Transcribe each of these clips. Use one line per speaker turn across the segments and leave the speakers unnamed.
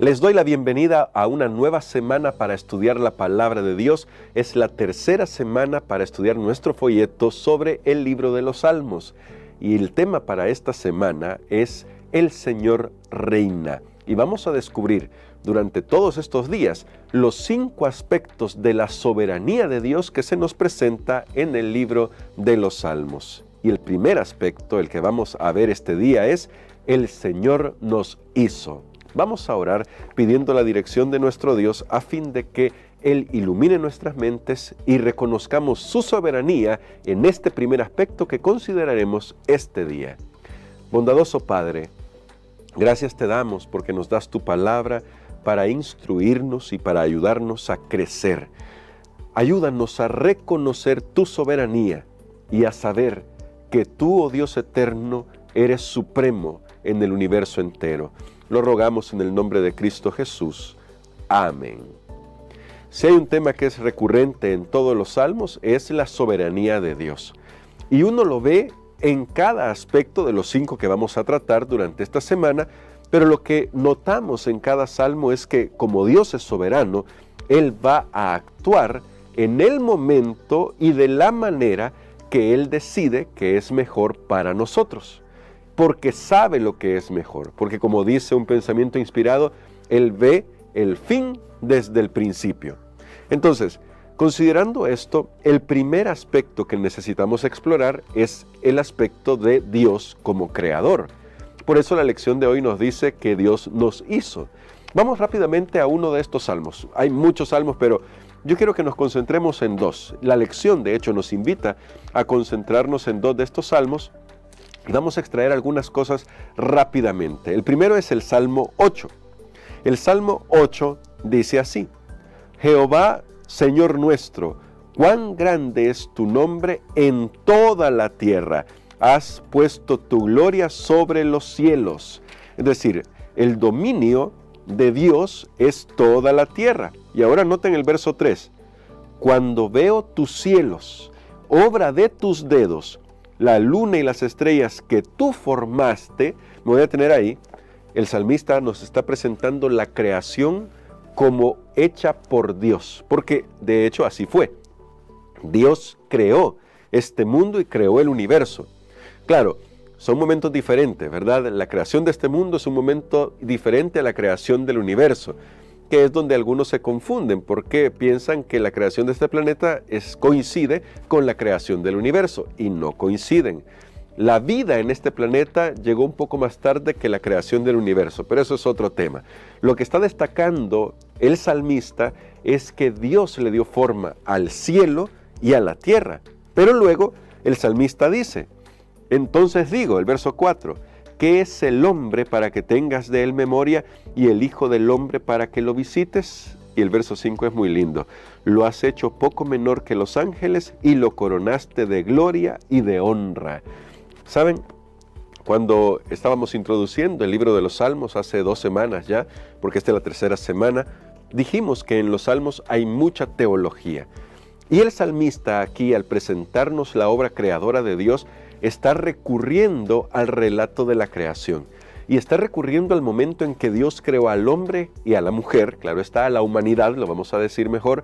Les doy la bienvenida a una nueva semana para estudiar la Palabra de Dios. Es la tercera semana para estudiar nuestro folleto sobre el libro de los Salmos. Y el tema para esta semana es El Señor reina. Y vamos a descubrir durante todos estos días los 5 aspectos de la soberanía de Dios que se nos presenta en el libro de los Salmos. Y el primer aspecto, el que vamos a ver este día, es El Señor nos hizo. Vamos a orar pidiendo la dirección de nuestro Dios a fin de que Él ilumine nuestras mentes y reconozcamos su soberanía en este primer aspecto que consideraremos este día. Bondadoso Padre, gracias te damos porque nos das tu palabra para instruirnos y para ayudarnos a crecer. Ayúdanos a reconocer tu soberanía y a saber que tú, oh Dios eterno, eres supremo en el universo entero. Lo rogamos en el nombre de Cristo Jesús. Amén. Si hay un tema que es recurrente en todos los salmos, es la soberanía de Dios. Y uno lo ve en cada aspecto de los 5 que vamos a tratar durante esta semana, pero lo que notamos en cada salmo es que como Dios es soberano, Él va a actuar en el momento y de la manera que Él decide que es mejor para nosotros. Porque sabe lo que es mejor, porque como dice un pensamiento inspirado, Él ve el fin desde el principio. Entonces, considerando esto, el primer aspecto que necesitamos explorar es el aspecto de Dios como creador. Por eso la lección de hoy nos dice que Dios nos hizo. Vamos rápidamente a uno de estos salmos. Hay muchos salmos, pero yo quiero que nos concentremos en 2. La lección, de hecho, nos invita a concentrarnos en 2 de estos salmos. Y vamos a extraer algunas cosas rápidamente. El primero es el Salmo 8. El Salmo 8 dice así: Jehová, Señor nuestro, cuán grande es tu nombre en toda la tierra. Has puesto tu gloria sobre los cielos. Es decir, el dominio de Dios es toda la tierra. Y ahora noten el verso 3. Cuando veo tus cielos, obra de tus dedos, la luna y las estrellas que tú formaste, me voy a tener ahí, el salmista nos está presentando la creación como hecha por Dios, porque de hecho así fue. Dios creó este mundo y creó el universo. Claro, son momentos diferentes, ¿verdad? La creación de este mundo es un momento diferente a la creación del universo, que es donde algunos se confunden porque piensan que la creación de este planeta coincide con la creación del universo, y no coinciden. La vida en este planeta llegó un poco más tarde que la creación del universo, pero eso es otro tema. Lo que está destacando el salmista es que Dios le dio forma al cielo y a la tierra. Pero luego el salmista dice, entonces digo, el verso 4, ¿qué es el hombre para que tengas de él memoria y el hijo del hombre para que lo visites? Y el verso 5 es muy lindo. Lo has hecho poco menor que los ángeles y lo coronaste de gloria y de honra. ¿Saben? Cuando estábamos introduciendo el libro de los Salmos hace 2 semanas ya, porque esta es la tercera semana, dijimos que en los Salmos hay mucha teología. Y el salmista aquí, al presentarnos la obra creadora de Dios, está recurriendo al relato de la creación. Y está recurriendo al momento en que Dios creó al hombre y a la mujer, claro está, a la humanidad, lo vamos a decir mejor,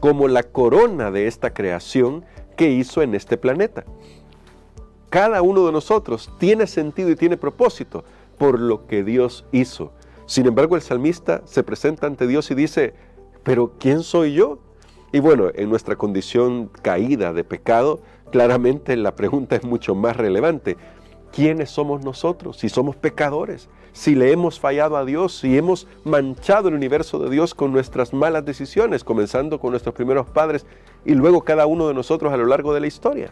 como la corona de esta creación que hizo en este planeta. Cada uno de nosotros tiene sentido y tiene propósito por lo que Dios hizo. Sin embargo, el salmista se presenta ante Dios y dice, ¿pero quién soy yo? Y bueno, en nuestra condición caída de pecado, claramente la pregunta es mucho más relevante. ¿Quiénes somos nosotros? Si somos pecadores, si le hemos fallado a Dios, si hemos manchado el universo de Dios con nuestras malas decisiones, comenzando con nuestros primeros padres y luego cada uno de nosotros a lo largo de la historia.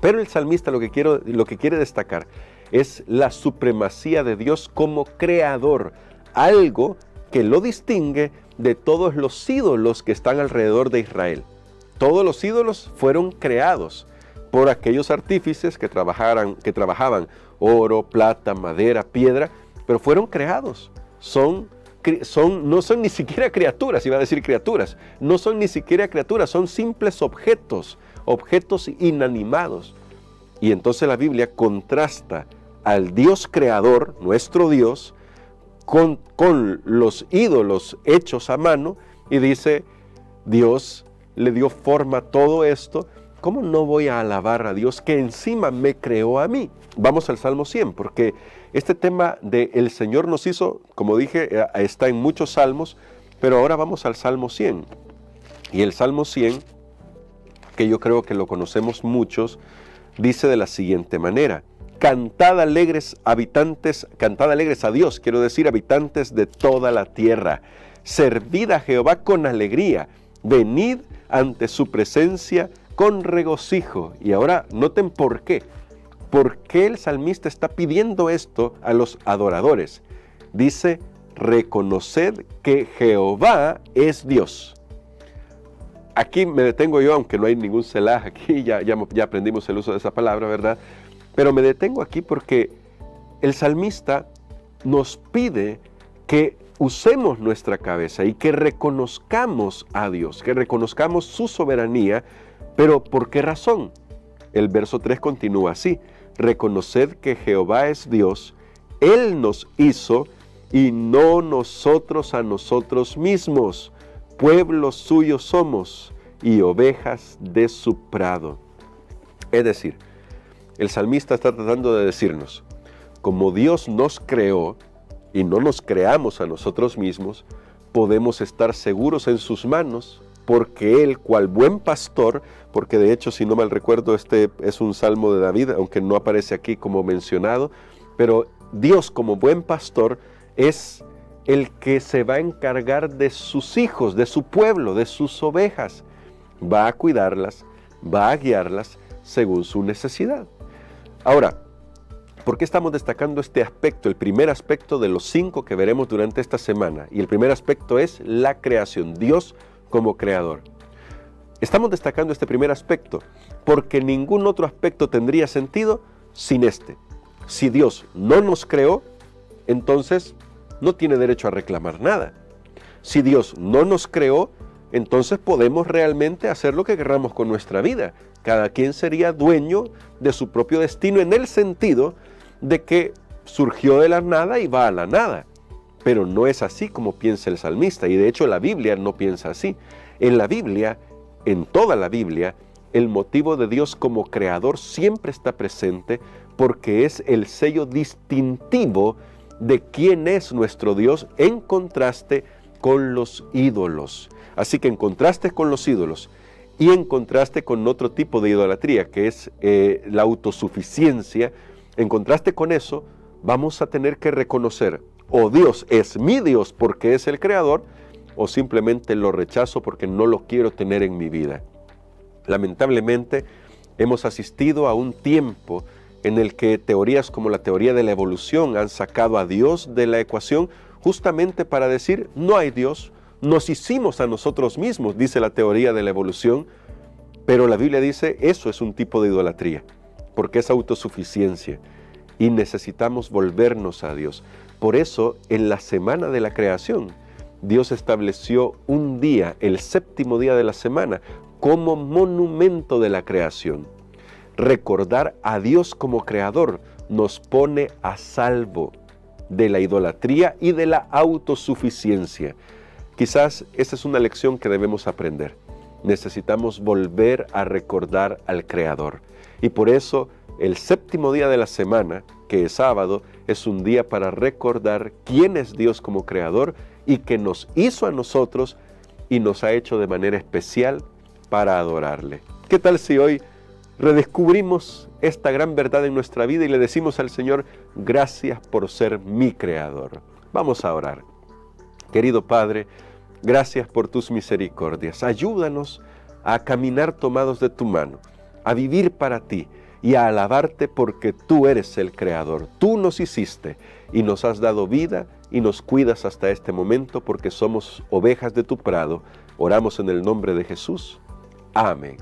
Pero el salmista lo que quiere destacar es la supremacía de Dios como creador, algo que lo distingue de todos los ídolos que están alrededor de Israel. Todos los ídolos fueron creados por aquellos artífices que trabajaban oro, plata, madera, piedra, pero fueron creados. No son ni siquiera criaturas, iba a decir criaturas, no son ni siquiera criaturas, son simples objetos inanimados. Y entonces la Biblia contrasta al Dios creador, nuestro Dios, con los ídolos hechos a mano y dice, Dios le dio forma a todo esto, ¿cómo no voy a alabar a Dios que encima me creó a mí? Vamos al Salmo 100, porque este tema de el Señor nos hizo, como dije, está en muchos salmos, pero ahora vamos al Salmo 100. Y el Salmo 100, que yo creo que lo conocemos muchos, dice de la siguiente manera: cantad alegres habitantes, cantad alegres a Dios, quiero decir habitantes de toda la tierra. Servid a Jehová con alegría, venid ante su presencia con regocijo. Y ahora noten por qué. ¿Por qué el salmista está pidiendo esto a los adoradores? Dice, reconoced que Jehová es Dios. Aquí me detengo yo, aunque no hay ningún selah aquí, ya aprendimos el uso de esa palabra, ¿verdad? Pero me detengo aquí porque el salmista nos pide que usemos nuestra cabeza y que reconozcamos a Dios, que reconozcamos su soberanía, pero ¿por qué razón? El verso 3 continúa así: reconoced que Jehová es Dios, Él nos hizo y no nosotros a nosotros mismos. Pueblo suyo somos y ovejas de su prado. Es decir, el salmista está tratando de decirnos, como Dios nos creó y no nos creamos a nosotros mismos, podemos estar seguros en sus manos, porque Él, cual buen pastor, porque de hecho, si no mal recuerdo, este es un salmo de David, aunque no aparece aquí como mencionado, pero Dios como buen pastor es el que se va a encargar de sus hijos, de su pueblo, de sus ovejas. Va a cuidarlas, va a guiarlas según su necesidad. Ahora, ¿por qué estamos destacando este aspecto? El primer aspecto de los 5 que veremos durante esta semana. Y el primer aspecto es la creación, Dios como creador. Estamos destacando este primer aspecto porque ningún otro aspecto tendría sentido sin este. Si Dios no nos creó, entonces no tiene derecho a reclamar nada. Si Dios no nos creó, entonces podemos realmente hacer lo que queramos con nuestra vida. Cada quien sería dueño de su propio destino en el sentido de que surgió de la nada y va a la nada. Pero no es así como piensa el salmista, y de hecho la Biblia no piensa así. En la Biblia, en toda la Biblia, el motivo de Dios como creador siempre está presente porque es el sello distintivo de quién es nuestro Dios en contraste con los ídolos. Así que en contraste con los ídolos y en contraste con otro tipo de idolatría, que es la autosuficiencia, en contraste con eso, vamos a tener que reconocer, o Dios es mi Dios porque es el creador, o simplemente lo rechazo porque no lo quiero tener en mi vida. Lamentablemente, hemos asistido a un tiempo en el que teorías como la teoría de la evolución han sacado a Dios de la ecuación justamente para decir, no hay Dios, nos hicimos a nosotros mismos, dice la teoría de la evolución, pero la Biblia dice, eso es un tipo de idolatría, porque es autosuficiencia, y necesitamos volvernos a Dios. Por eso, en la semana de la creación, Dios estableció un día, el 7º día de la semana, como monumento de la creación. Recordar a Dios como creador nos pone a salvo de la idolatría y de la autosuficiencia. Quizás esa es una lección que debemos aprender. Necesitamos volver a recordar al Creador. Y por eso el 7º día de la semana, que es sábado, es un día para recordar quién es Dios como Creador y que nos hizo a nosotros y nos ha hecho de manera especial para adorarle. ¿Qué tal si hoy redescubrimos esta gran verdad en nuestra vida y le decimos al Señor, gracias por ser mi Creador? Vamos a orar. Querido Padre, gracias por tus misericordias. Ayúdanos a caminar tomados de tu mano, a vivir para ti y a alabarte porque tú eres el Creador. Tú nos hiciste y nos has dado vida y nos cuidas hasta este momento porque somos ovejas de tu prado. Oramos en el nombre de Jesús. Amén.